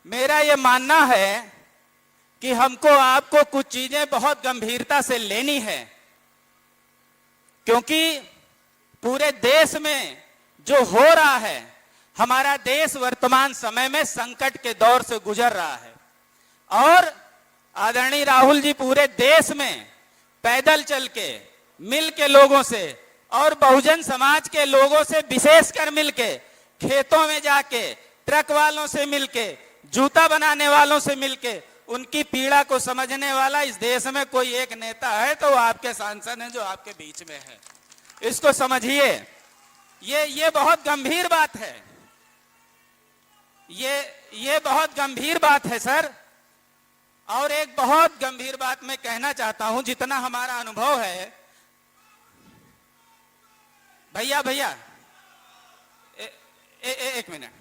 मेरा ये मानना है कि हमको आपको कुछ चीजें बहुत गंभीरता से लेनी है, क्योंकि पूरे देश में जो हो रहा है, हमारा देश वर्तमान समय में संकट के दौर से गुजर रहा है और आदरणीय राहुल जी पूरे देश में पैदल चल के, मिल के लोगों से और बहुजन समाज के लोगों से विशेषकर मिल के, खेतों में जाके, ट्रक वालों से मिल के, जूता बनाने वालों से मिल के, उनकी पीड़ा को समझने वाला इस देश में कोई एक नेता है तो वो आपके सांसद हैं जो आपके बीच में है। इसको समझिए, ये बहुत गंभीर बात है, ये बहुत गंभीर बात है सर। और एक बहुत गंभीर बात मैं कहना चाहता हूं, जितना हमारा अनुभव है, भैया एक मिनट,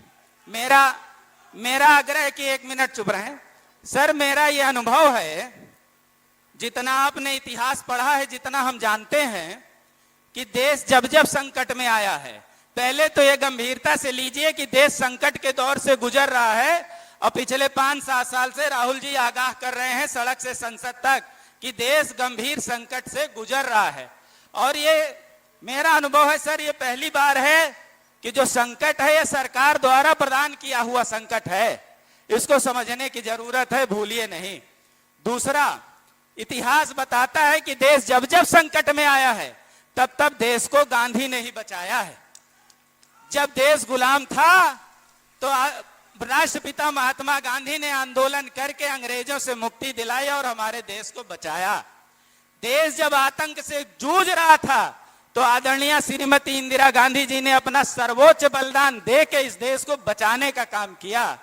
मेरा आग्रह है कि 1 मिनट चुप रहें। सर, मेरा ये अनुभव है, जितना आपने इतिहास पढ़ा है, जितना हम जानते हैं कि देश जब जब संकट में आया है, पहले तो ये गंभीरता से लीजिए कि देश संकट के दौर से गुजर रहा है और पिछले 5-7 साल से राहुल जी आगाह कर रहे हैं सड़क से संसद तक कि देश गंभीर संकट से गुजर रहा है। और ये मेरा अनुभव है सर, ये पहली बार है कि जो संकट है ये सरकार द्वारा प्रदान किया हुआ संकट है। इसको समझने की जरूरत है, भूलिए नहीं। दूसरा, इतिहास बताता है कि देश जब जब संकट में आया है तब तब देश को गांधी ने ही बचाया है। जब देश गुलाम था तो राष्ट्रपिता महात्मा गांधी ने आंदोलन करके अंग्रेजों से मुक्ति दिलाई और हमारे देश को बचाया। देश जब आतंक से जूझ रहा था तो आदरणीय श्रीमती इंदिरा गांधी जी ने अपना सर्वोच्च बलिदान दे के इस देश को बचाने का काम किया।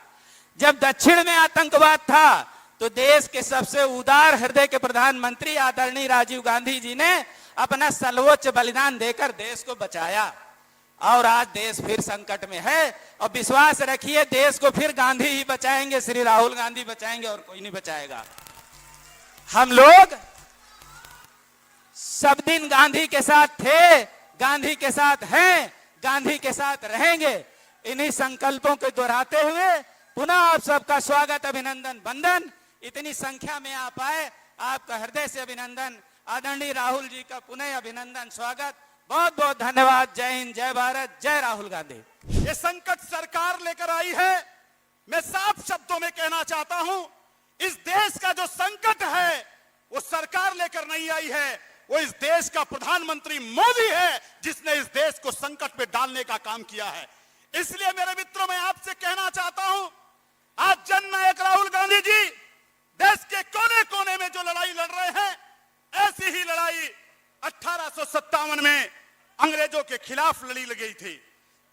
जब दक्षिण में आतंकवाद था तो देश के सबसे उदार हृदय के प्रधानमंत्री आदरणीय राजीव गांधी जी ने अपना सर्वोच्च बलिदान देकर देश को बचाया। और आज देश फिर संकट में है और विश्वास रखिए देश को फिर गांधी ही बचाएंगे, श्री राहुल गांधी बचाएंगे और कोई नहीं बचाएगा। हम लोग सब दिन गांधी के साथ थे, गांधी के साथ हैं, गांधी के साथ रहेंगे। इन्हीं संकल्पों को दोहराते हुए पुनः आप सबका स्वागत, अभिनंदन, वंदन। इतनी संख्या में आप आए, आपका हृदय से अभिनंदन। आदरणीय राहुल जी का पुनः अभिनंदन, स्वागत, बहुत बहुत धन्यवाद। जय हिंद, जय भारत, जय राहुल गांधी। ये संकट सरकार लेकर आई है। मैं साफ शब्दों में कहना चाहता हूं, इस देश का जो संकट है वो सरकार लेकर नहीं आई है, वो इस देश का प्रधानमंत्री मोदी है जिसने इस देश को संकट में डालने का काम किया है। इसलिए मेरे मित्रों, मैं आपसे कहना चाहता हूं, आज जननायक राहुल गांधी जी देश के कोने कोने में जो लड़ाई लड़ रहे हैं, ऐसी ही लड़ाई 1857 में अंग्रेजों के खिलाफ लड़ी गई थी।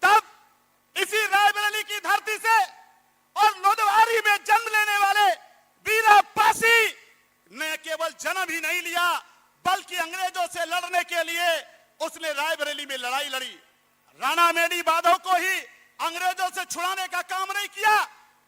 तब इसी रायबरेली की धरती से और लोदवारी में जन्म लेने वाले वीरा पासी ने केवल जन्म ही नहीं लिया, बल्कि अंग्रेजों से लड़ने के लिए उसने रायबरेली में लड़ाई लड़ी। राणा मेडी माधव को ही अंग्रेजों से छुड़ाने का काम नहीं किया,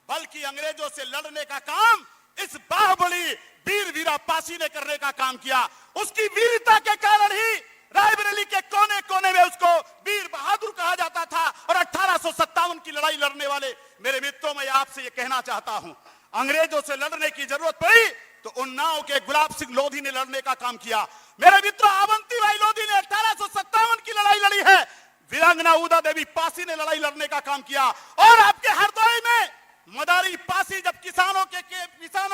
बल्कि अंग्रेजों से लड़ने का काम इस बाहुबली वीर वीरा पासी ने करने का काम किया। उसकी वीरता के कारण ही रायबरेली के कोने कोने में उसको वीर बहादुर कहा जाता था। और 1857 की लड़ाई लड़ने वाले मेरे मित्रों, मैं आपसे ये कहना चाहता हूं, अंग्रेजों से लड़ने की जरूरत पड़ी तो उन्नाव के गुलाब सिंह लोधी ने लड़ने का काम किया। मेरे मित्रों, अवंतीबाई लोधी ने 1857 की लड़ाई लड़ी है। वीरांगना उदा देवी पासी ने लड़ाई लड़ने का काम किया। और आपके हरदोई में मदारी पासी जब किसानों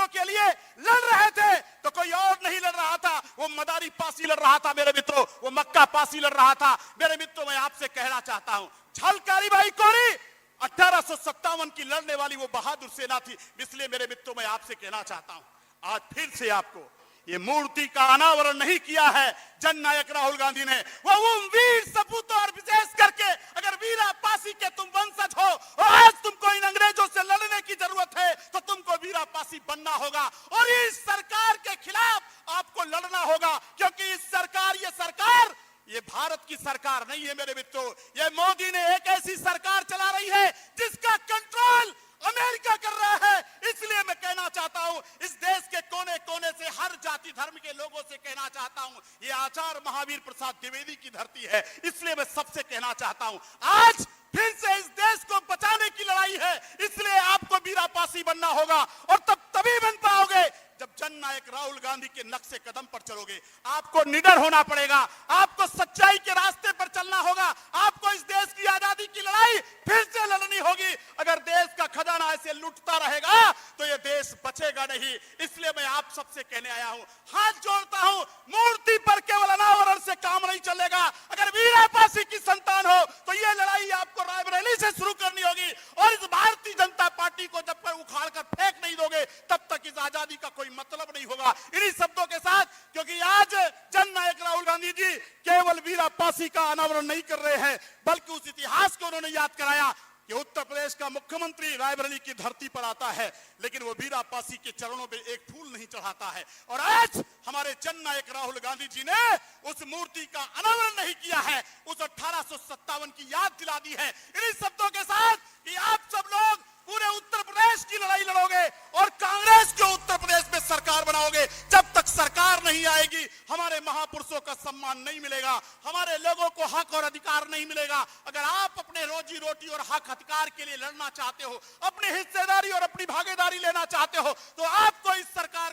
के लिए लड़ रहे थे तो कोई और नहीं लड़ रहा था, वो मदारी पासी लड़ रहा था। मेरे मित्रों, वो मक्का पासी लड़ रहा था। मेरे मित्रों, मैं आपसे कहना चाहता हूं, झलकारी बाई कोरी 1857 की लड़ने वाली वो बहादुर सेना थी। इसलिए मेरे मित्रों, मैं आपसे कहना चाहता हूं, आज फिर से आपको ये मूर्ति का अनावरण नहीं किया है जननायक राहुल गांधी ने। वो वीर सपूतों और विशेष करके अगर वीरा पासी के तुम वंशज हो और आज तुमको इन अंग्रेजों से लड़ने की जरूरत है तो तुमको वीरा पासी बनना होगा और इस सरकार के खिलाफ आपको लड़ना होगा। क्योंकि इस सरकार, ये भारत की सरकार नहीं है मेरे मित्रों। ये मोदी ने एक ऐसी सरकार चला रही है जिसका कंट्रोल अमेरिका कर रहा है। इसलिए मैं कहना चाहता हूं, इस देश के कोने कोने से हर जाति धर्म के लोगों से कहना चाहता हूं, ये आचार्य महावीर प्रसाद द्विवेदी की धरती है। इसलिए मैं सबसे कहना चाहता हूं, आज फिर से इस देश को बचाने की लड़ाई है, इसलिए आपको वीरापासी बनना होगा और तभी बन पाओगे जब जननायक राहुल गांधी के नक्शे कदम पर चलोगे। आपको निडर होना पड़ेगा, आपको सच्चाई के रास्ते पर चलना होगा, आपको इस देश की आजादी की लड़ाई फिर से लड़नी होगी। अगर देश का खजाना ऐसे लूटता रहेगा तो यह देश बचेगा नहीं। इसलिए मैं आप सबसे कहने आया हूं, हाथ जोड़ता हूं, मूर्ति पर केवल अनावरण से काम नहीं चलेगा। अगर वीरापासी की संतान हो तो यह लड़ाई आपको रायबरेली से शुरू करनी होगी और इस भारतीय जनता पार्टी को जब तक उखाड़ कर फेंक नहीं दोगे तब तक इस आजादी का कोई मतलब नहीं होगा। इन्हीं शब्दों के साथ, क्योंकि आज जननायक राहुल गांधी जी केवल वीरापासी का अनावरण नहीं कर रहे हैं बल्कि उस इतिहास को उन्होंने याद कराया कि उत्तर प्रदेश का मुख्यमंत्री रायबरेली की धरती पर आता है लेकिन वो वीरापासी के चरणों पे एक फूल नहीं चढ़ाता है। और आज हमारे जननायक राहुल गांधी जी ने उस मूर्ति का अनावरण नहीं किया है, उस 1857 की याद दिला दी है। इन्हीं शब्दों के साथ कि आप सब लोग पूरे उत्तर प्रदेश की लड़ाई लड़ोगे और कांग्रेस को उत्तर प्रदेश में सरकार बनाओगे। जब तक सरकार नहीं आएगी हमारे महापुरुषों का सम्मान नहीं मिलेगा, हमारे लोगों को हक और अधिकार नहीं मिलेगा। अगर आप अपने रोजी रोटी और हक अधिकार के लिए लड़ना चाहते हो, अपनी हिस्सेदारी और अपनी भागीदारी लेना चाहते हो तो आपको इस सरकार